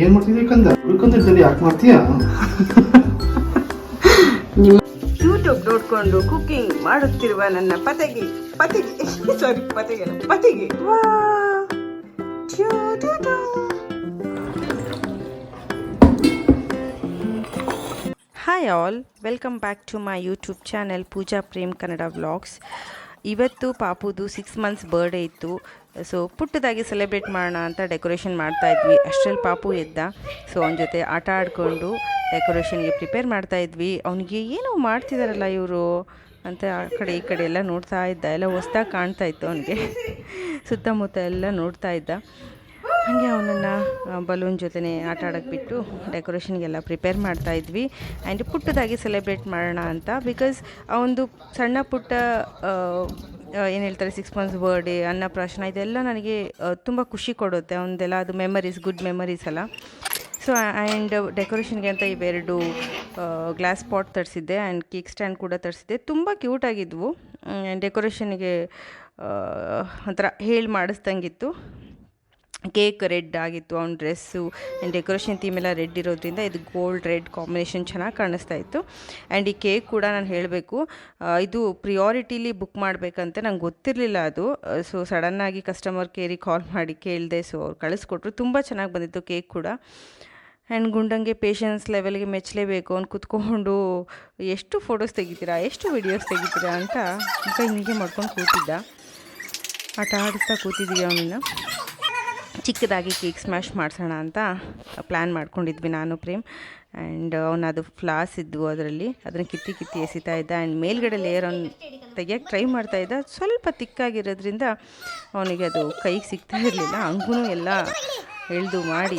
ಏನ್ ಮಾಡ್ತಿದ್ವಿ ಕಂದ ಹುಡ್ಕೊಂತಿರ್ತೀನಿ ಯಾಕೆ ಮಾಡ್ತೀಯಾ? ಯೂಟ್ಯೂಬ್ ನೋಡ್ಕೊಂಡು ಕುಕಿಂಗ್ ಮಾಡುತ್ತಿರುವ ನನ್ನ ಪತಿಗೆ hi all, welcome back to my YouTube channel Pooja Prem Kannada vlogs. ಇವತ್ತು ಪಾಪುದು 6 months ಬರ್ಡೇ ಇತ್ತು. ಸೊ ಪುಟ್ಟದಾಗಿ ಸೆಲೆಬ್ರೇಟ್ ಮಾಡೋಣ ಅಂತ ಡೆಕೋರೇಷನ್ ಮಾಡ್ತಾಯಿದ್ವಿ. ಅಷ್ಟರಲ್ಲಿ ಪಾಪು ಎದ್ದ. ಸೊ ಅವನ ಜೊತೆ ಆಟ ಆಡಿಕೊಂಡು ಡೆಕೋರೇಷನ್ಗೆ ಪ್ರಿಪೇರ್ ಮಾಡ್ತಾಯಿದ್ವಿ. ಅವನಿಗೆ ಏನೋ ಮಾಡ್ತಿದ್ದಾರಲ್ಲ ಇವರು ಅಂತ ಆ ಕಡೆ ಈ ಕಡೆ ಎಲ್ಲ ನೋಡ್ತಾ ಇದ್ದ. ಎಲ್ಲ ಹೊಸ್ದಾಗಿ ಕಾಣ್ತಾ ಇತ್ತು ಅವನಿಗೆ. ಸುತ್ತಮುತ್ತ ಎಲ್ಲ ನೋಡ್ತಾ ಇದ್ದ. ಹಾಗೆ ಅವನನ್ನು ಬಲೂನ್ ಜೊತೆ ಆಟ ಆಡೋಕ್ಕೆ ಬಿಟ್ಟು ಡೆಕೋರೇಷನ್ಗೆಲ್ಲ ಪ್ರಿಪೇರ್ ಮಾಡ್ತಾಯಿದ್ವಿ. ಆ್ಯಂಡ್ ಪುಟ್ಟದಾಗಿ ಸೆಲೆಬ್ರೇಟ್ ಮಾಡೋಣ ಅಂತ. ಬಿಕಾಸ್ ಅವನದು ಸಣ್ಣ ಪುಟ್ಟ ಏನು ಹೇಳ್ತಾರೆ 6 months ಬರ್ಡೇ, ಅನ್ನಪ್ರಾಶನ, ಇದೆಲ್ಲ ನನಗೆ ತುಂಬ ಖುಷಿ ಕೊಡುತ್ತೆ. ಅವನದೆಲ್ಲ ಅದು ಮೆಮರೀಸ್, ಗುಡ್ ಮೆಮರೀಸ್ ಅಲ್ಲ. ಸೊ ಆ್ಯಂಡ್ ಡೆಕೋರೇಷನ್ಗೆ ಅಂತ ಇವೆರಡು ಗ್ಲಾಸ್ ಪಾಟ್ ತರಿಸಿದ್ದೆ ಆ್ಯಂಡ್ ಕೇಕ್ ಸ್ಟ್ಯಾಂಡ್ ಕೂಡ ತರಿಸಿದ್ದೆ. ತುಂಬ ಕ್ಯೂಟಾಗಿದ್ವು. ಡೆಕೋರೇಷನ್ಗೆ ಒಂಥರ ಹೇಳಿ ಮಾಡಿಸ್ದಂಗಿತ್ತು. ಕೇಕ್ ರೆಡ್ ಆಗಿತ್ತು, ಅವ್ನ ಡ್ರೆಸ್ಸು ಆ್ಯಂಡ್ ಡೆಕೋರೇಷನ್ ಥೀಮ್ ಎಲ್ಲ ರೆಡ್ ಇರೋದ್ರಿಂದ ಇದು ಗೋಲ್ಡ್ ರೆಡ್ ಕಾಂಬಿನೇಷನ್ ಚೆನ್ನಾಗಿ ಕಾಣಿಸ್ತಾ ಇತ್ತು. ಆ್ಯಂಡ್ ಈ ಕೇಕ್ ಕೂಡ ನಾನು ಹೇಳಬೇಕು, ಇದು ಪ್ರಿಯಾರಿಟಿಲಿ ಬುಕ್ ಮಾಡಬೇಕಂತ ನಂಗೆ ಗೊತ್ತಿರಲಿಲ್ಲ ಅದು. ಸೊ ಸಡನ್ನಾಗಿ ಕಸ್ಟಮರ್ ಕೇರಿಗೆ ಕಾಲ್ ಮಾಡಿ ಕೇಳಿದೆ. ಸೊ ಅವ್ರು ಕಳಿಸ್ಕೊಟ್ರು. ತುಂಬ ಚೆನ್ನಾಗಿ ಬಂದಿತ್ತು ಕೇಕ್ ಕೂಡ. ಆ್ಯಂಡ್ ಗುಂಡಂಗೆ ಪೇಷನ್ಸ್ ಲೆವೆಲ್ಗೆ ಮೆಚ್ಚಲೇಬೇಕು. ಅವ್ನು ಕೂತ್ಕೊಂಡು ಎಷ್ಟು ಫೋಟೋಸ್ ತೆಗಿತೀರಾ, ಎಷ್ಟು ವಿಡಿಯೋಸ್ ತೆಗಿತೀರಾ ಅಂತ ಹಿಂಗೆ ಮಾಡ್ಕೊಂಡು ಕೂತಿದ್ದ. ಆಟ ಆಡಿಸ್ತಾ ಕೂತಿದ್ದೀವಿ ಅವನನ್ನು. ಚಿಕ್ಕದಾಗಿ ಕೇಕ್ ಸ್ಮ್ಯಾಶ್ ಮಾಡಿಸೋಣ ಅಂತ ಪ್ಲ್ಯಾನ್ ಮಾಡ್ಕೊಂಡಿದ್ವಿ ನಾನು ಪ್ರೇಮ್. ಆ್ಯಂಡ್ ಅವನು ಅದು ಫ್ಲಾಸ್ ಇದ್ವು, ಅದನ್ನು ಕಿತ್ತಿ ಎಸಿತಾ ಇದ್ದ. ಆ್ಯಂಡ್ ಮೇಲ್ಗಡೆ ಲೇಯರ್ ಅವ್ನು ತೆಗಿಯೋಕ್ಕೆ ಟ್ರೈ ಮಾಡ್ತಾಯಿದ್ದ. ಸ್ವಲ್ಪ ತಿಕ್ಕಾಗಿರೋದ್ರಿಂದ ಅವನಿಗೆ ಅದು ಕೈಗೆ ಸಿಗ್ತಾ ಇರಲಿಲ್ಲ. ಹಂಗೂ ಎಲ್ಲ ಎಳೆದು ಮಾಡಿ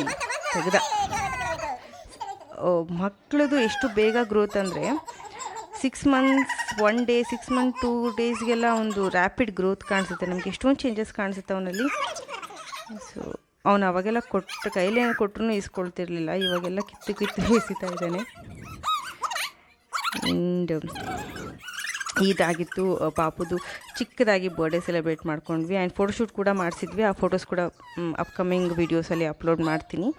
ತೆಗೆದ. ಮಕ್ಕಳದು ಎಷ್ಟು ಬೇಗ ಗ್ರೋತ್ ಅಂದರೆ 6 months 1 day, 6 months 2 daysಗೆಲ್ಲ ಒಂದು ರ್ಯಾಪಿಡ್ ಗ್ರೋತ್ ಕಾಣಿಸುತ್ತೆ. ನಮಗೆ ಎಷ್ಟೊಂದು ಚೇಂಜಸ್ ಕಾಣಿಸುತ್ತೆ ಅವನಲ್ಲಿ. ಸೊ ಅವನು ಅವಾಗೆಲ್ಲ ಕೈಲಿ ಕೊಟ್ಟರು ಇಸ್ಕೊಳ್ತಿರ್ಲಿಲ್ಲ. ಇವಾಗೆಲ್ಲ ಕಿತ್ತು ಎಸಿತಾ ಇದ್ದಾನೆ. ಆ್ಯಂಡ್ ಇದಾಗಿತ್ತು ಪಾಪುದು ಚಿಕ್ಕದಾಗಿ ಬರ್ಡೇ ಸೆಲೆಬ್ರೇಟ್ ಮಾಡ್ಕೊಂಡ್ವಿ. ಆ್ಯಂಡ್ ಫೋಟೋಶೂಟ್ ಕೂಡ ಮಾಡಿಸಿದ್ವಿ. ಆ ಫೋಟೋಸ್ ಕೂಡ ಅಪ್ಕಮಿಂಗ್ ವೀಡಿಯೋಸಲ್ಲಿ ಅಪ್ಲೋಡ್ ಮಾಡ್ತೀನಿ.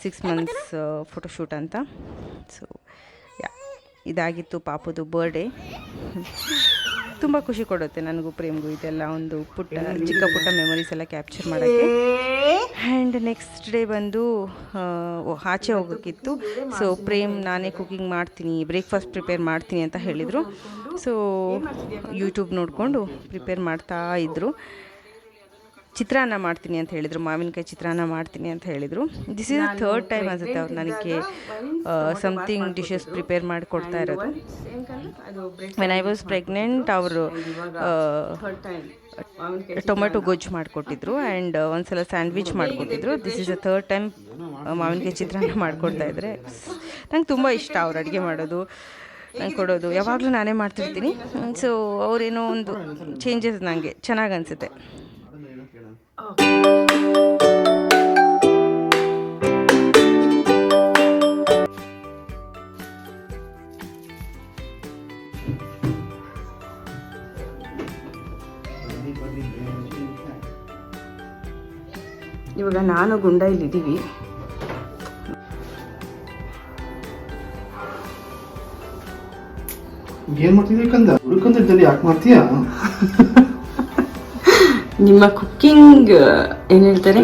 6 months ಫೋಟೋಶೂಟ್ ಅಂತ. ಸೊ ಇದಾಗಿತ್ತು ಪಾಪುದು ಬರ್ಡೇ. ತುಂಬ ಖುಷಿ ಕೊಡುತ್ತೆ ನನಗೂ ಪ್ರೇಮ್ಗೂ ಇದೆಲ್ಲ ಒಂದು ಚಿಕ್ಕ ಪುಟ್ಟ ಮೆಮೊರೀಸ್ ಎಲ್ಲ ಕ್ಯಾಪ್ಚರ್ ಮಾಡೋಕ್ಕೆ. ಆ್ಯಂಡ್ ನೆಕ್ಸ್ಟ್ ಡೇ ಬಂದು ಆಚೆ ಹೋಗೋಕ್ಕಿತ್ತು. ಸೊ ಪ್ರೇಮ್ ನಾನೇ ಕುಕಿಂಗ್ ಮಾಡ್ತೀನಿ, ಬ್ರೇಕ್ಫಾಸ್ಟ್ ಪ್ರಿಪೇರ್ ಮಾಡ್ತೀನಿ ಅಂತ ಹೇಳಿದರು. ಸೊ ಯೂಟ್ಯೂಬ್ ನೋಡಿಕೊಂಡು ಪ್ರಿಪೇರ್ ಮಾಡ್ತಾ ಇದ್ದರು. ಚಿತ್ರಾನ್ನ ಮಾಡ್ತೀನಿ ಅಂತ ಹೇಳಿದರು, ಮಾವಿನಕಾಯಿ ಚಿತ್ರಾನ್ನ ಮಾಡ್ತೀನಿ ಅಂತ ಹೇಳಿದರು. ದಿಸ್ ಈಸ್ 3rd time ಅನಿಸುತ್ತೆ ಅವ್ರು ನನಗೆ ಸಮಥಿಂಗ್ ಡಿಶಸ್ ಪ್ರಿಪೇರ್ ಮಾಡಿ ಕೊಡ್ತಾ ಇರೋದು. ವೆನ್ ಐ ವಾಸ್ ಪ್ರೆಗ್ನೆಂಟ್ ಅವರು ಟೊಮೆಟೊ ಗೊಜ್ಜು ಮಾಡಿಕೊಟ್ಟಿದ್ರು ಆ್ಯಂಡ್ ಒಂದ್ಸಲ ಸ್ಯಾಂಡ್ವಿಚ್ ಮಾಡಿಕೊಟ್ಟಿದ್ರು. ದಿಸ್ ಈಸ್ 3rd time ಮಾವಿನಕಾಯಿ ಚಿತ್ರಾನ್ನ ಮಾಡಿಕೊಡ್ತಾ ಇದ್ದಾರೆ. ನಂಗೆ ತುಂಬ ಇಷ್ಟ ಅವ್ರು ಅಡುಗೆ ಮಾಡೋದು, ನಂಗೆ ಕೊಡೋದು. ಯಾವಾಗಲೂ ನಾನೇ ಮಾಡ್ತಿರ್ತೀನಿ. ಸೊ ಅವರೇನೋ ಒಂದು ಚೇಂಜಸ್ ನನಗೆ ಚೆನ್ನಾಗಿ ಅನಿಸುತ್ತೆ. ಇವಾಗ ನಾನು ಗುಂಡ ಇಲ್ಲಿದ್ದೀವಿ. ಏನ್ ಮಾಡ್ತಿದ್ವಿ ಕಂದ ಹುಡ್ಕೊಂತಿರ್ತೀನಿ ಯಾಕೆ ಮಾಡ್ತೀಯಾ? ನಿಮ್ಮ ಕುಕ್ಕಿಂಗ್ ಏನು ಹೇಳ್ತಾರೆ,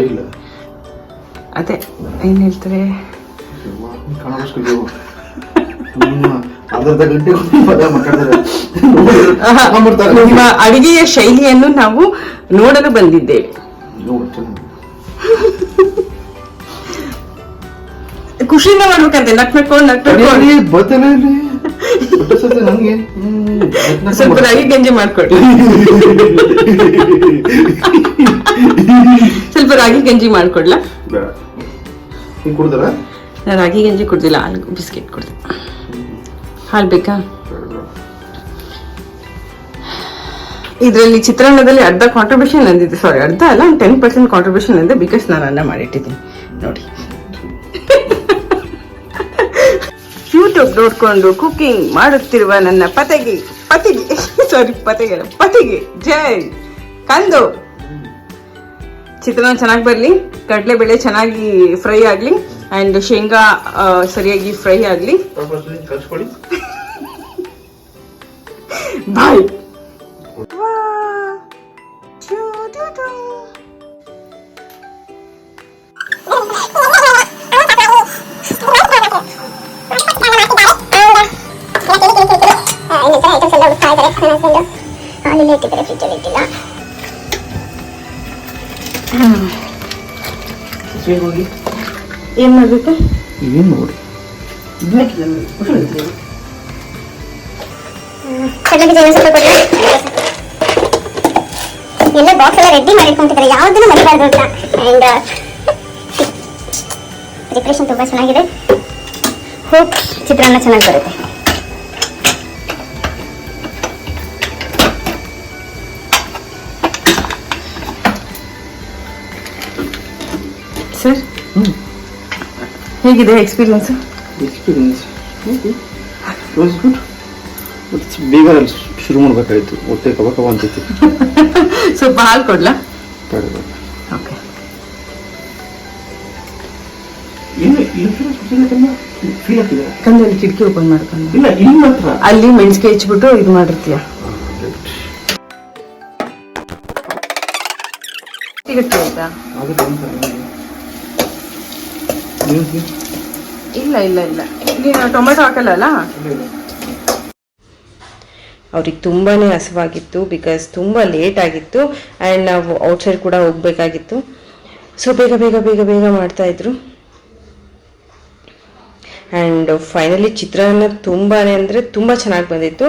ಅದೇ ಏನು ಹೇಳ್ತಾರೆ, ನಿಮ್ಮ ಅಡಿಗೆಯ ಶೈಲಿಯನ್ನು ನಾವು ನೋಡಲು ಬಂದಿದ್ದೇವೆ. ಖುಷಿಯಿಂದ ಮಾಡ್ಬೇಕಂತೆ. ಸ್ವಲ್ಪ ರಾಗಿ ಗಂಜಿ ಮಾಡ್ಕೊಡಿ. ಸ್ವಲ್ಪ ರಾಗಿ ಗಂಜಿ ಮಾಡ್ಕೊಡ್ಲಾ? ನಾನು ರಾಗಿ ಗಂಜಿ ಕುಡ್ದಿಲ್ಲ, ಹಾಲು ಬಿಸ್ಕೆಟ್ ಕುಡ್ದೆ. ಹಾಲು ಬೇಕಾ? ಇದರಲ್ಲಿ ಚಿತ್ರಾನ್ನದಲ್ಲಿ ಅರ್ಧ ಕಾಂಟ್ರಿಬ್ಯೂಷನ್ ಅಂದಿದೆ. ಸಾರಿ, ಅರ್ಧ ಅಲ್ಲ, 10% ಕಾಂಟ್ರಿಬ್ಯೂಷನ್ ಅಂದೆ. ಬಿಕಾಸ್ ನಾನು ಅನ್ನ ಮಾಡಿಟ್ಟಿದ್ದೀನಿ ನೋಡಿ. ಯೂಟ್ಯೂಬ್ ನೋಡ್ಕೊಂಡು ಕುಕಿಂಗ್ ಮಾಡುತ್ತಿರುವ ನನ್ನ ಪತಿಗೆ ಜೈ. ಕಂದು ಚಿತ್ರಾನ್ನ ಚೆನ್ನಾಗಿ ಬರಲಿ, ಕಡಲೆಬೇಳೆ ಚೆನ್ನಾಗಿ ಫ್ರೈ ಆಗಲಿ ಆ್ಯಂಡ್ ಶೇಂಗಾ ಸರಿಯಾಗಿ ಫ್ರೈ ಆಗಲಿ. ಕಳ್ಸ್ಕೊಡಿ. ಬಾಯ್. ಏನ್ ಮಾಡ್ಬೇಕು? ಏನ್ ನೋಡಿ ಎಲ್ಲ ಬಾಕ್ಸ್ ಎಲ್ಲ ರೆಡಿ ಮಾಡಿ ಇಟ್ಕೊಂತಿದ್ದಾರೆ, ಯಾವ್ದನ್ನು ಮರಿಬಾರ್ದು ಅಂತ. ಅಂಡ್ ಪ್ರಿಪ್ರೇಷನ್ ತುಂಬಾ ಚೆನ್ನಾಗಿದೆ. ಹೋಪ್ ಚಿತ್ರಾನ್ನ ಚೆನ್ನಾಗಿ ಬರುತ್ತೆ. ಸರ್ ಹೇಗಿದೆ ಎಕ್ಸ್ಪೀರಿಯನ್ಸ್? Was good. ಬಟ್ ಬೇಗ ಶುರು ಮಾಡ್ಬೇಕಾಯ್ತು, ಹೊಟ್ಟೆ ಕಬ ಕಬ ಅಂತೈತಿ. ಸ್ವಲ್ಪ ಹಾಲು ಕೊಡ್ಲಾ? ಓಕೆ. ಫೀಲ್ ಆಗ್ತಿದೆ. ಕಂದಲ್ಲಿ ಕಿಟಕಿ ಓಪನ್ ಮಾಡ್ಕೊಂಡು ಇಲ್ಲ ಇಲ್ಲಿ ಮಾತ್ರ ಅಲ್ಲಿ ಮೆಣಸಿಗೆ ಹೆಚ್ಚಿಬಿಟ್ಟು ಇದು ಮಾಡಿರ್ತೀಯ. ಸಿಗುತ್ತೆ ಆಯ್ತಾ? ಇಲ್ಲ ಇಲ್ಲ ಇಲ್ಲ, ನೀನು ಟೊಮೆಟೊ ಹಾಕಲ್ಲ. ಅವ್ರಿಗೆ ತುಂಬಾ ಹಸಿವಾಗಿತ್ತು, ಬಿಕಾಸ್ ತುಂಬ ಲೇಟ್ ಆಗಿತ್ತು ಆ್ಯಂಡ್ ನಾವು ಔಟ್ಸೈಡ್ ಕೂಡ ಹೋಗಬೇಕಾಗಿತ್ತು. ಸೊ ಬೇಗ ಬೇಗ ಬೇಗ ಬೇಗ ಮಾಡ್ತಾಯಿದ್ರು. ಆ್ಯಂಡ್ ಫೈನಲಿ ಚಿತ್ರಾನ್ನ ತುಂಬಾ ಅಂದರೆ ತುಂಬ ಚೆನ್ನಾಗಿ ಬಂದಿತ್ತು.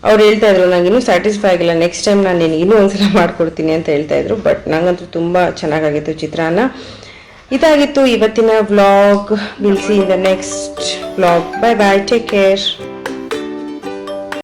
ಅವ್ರು ಹೇಳ್ತಾಯಿದ್ರು ನನಗಿನ್ನೂ ಸ್ಯಾಟಿಸ್ಫೈ ಆಗಿಲ್ಲ, ನೆಕ್ಸ್ಟ್ ಟೈಮ್ ನಾನು ನಿನಗೆ ಇನ್ನೂ ಒಂದ್ಸಲ ಮಾಡಿಕೊಡ್ತೀನಿ ಅಂತ ಹೇಳ್ತಾಯಿದ್ರು. ಬಟ್ ನನಗಂತೂ ತುಂಬ ಚೆನ್ನಾಗಾಗಿತ್ತು ಚಿತ್ರಾನ್ನ. ಇದಾಗಿತ್ತು ಇವತ್ತಿನ vlog. Will see in the next vlog. Bye bye, take care.